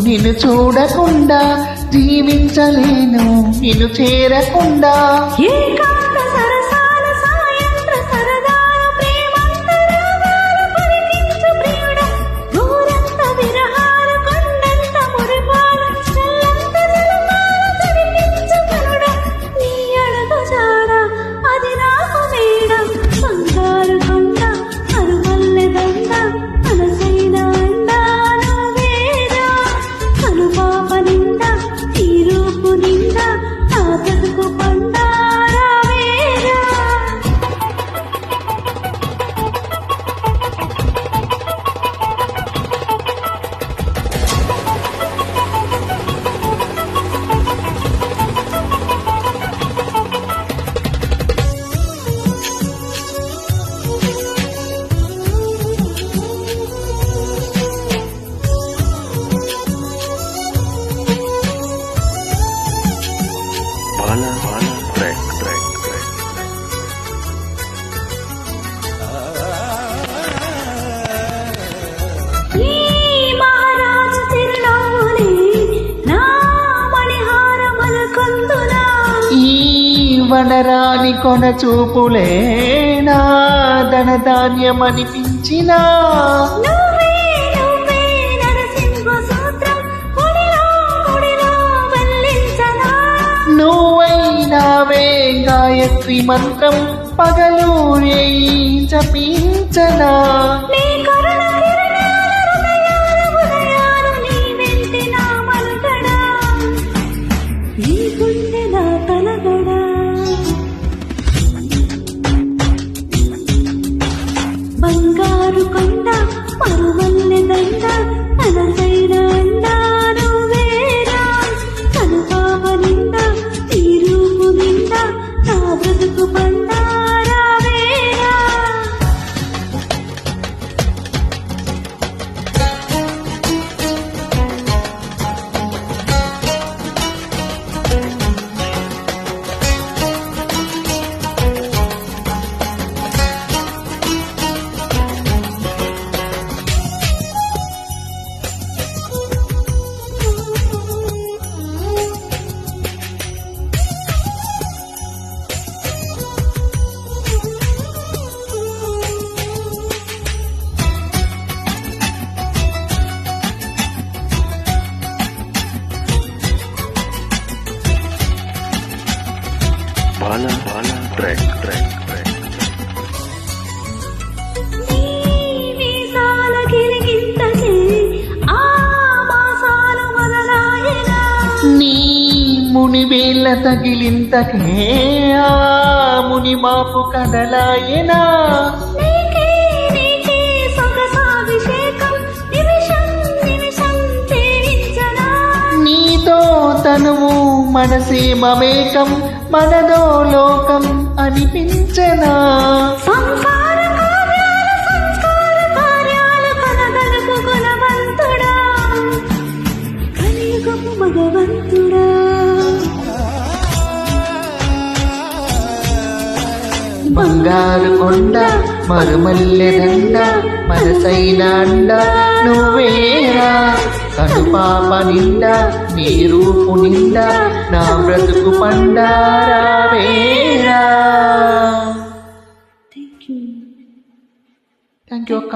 నిన్ను చూడకుండా జీవించలేను నిన్ను చేరకుండా. వనరాని కొన చూపులే నా ధనధాన్యమనిపించిన నువ్వైనావే గాయత్రి మంత్రం పగలు జపించనా. బంగారు కొండ మరువల్లె దండ అనసైన అండా నువ్వేరా. కనుపాప నిండా ఈ రూపు నిండా నా బ్రతుకు బండారా వేరా. Track. నీ ముని వేళ్ళ తగిలింతకే ఆ ముని మాపు కదలాయనా. నీతో తనువు మనసే మమేకం మనదో లోకం అనిపించనా. భగవంతుడా బంగారు కొండ మరుమల్లె దండ మనసైన అండ నువ్వేరా. కనుపాప నిండా నీ రూపు నిండా నా బ్రతుకు పండారా వేరా. థ్యాంక్ యూ అక్క.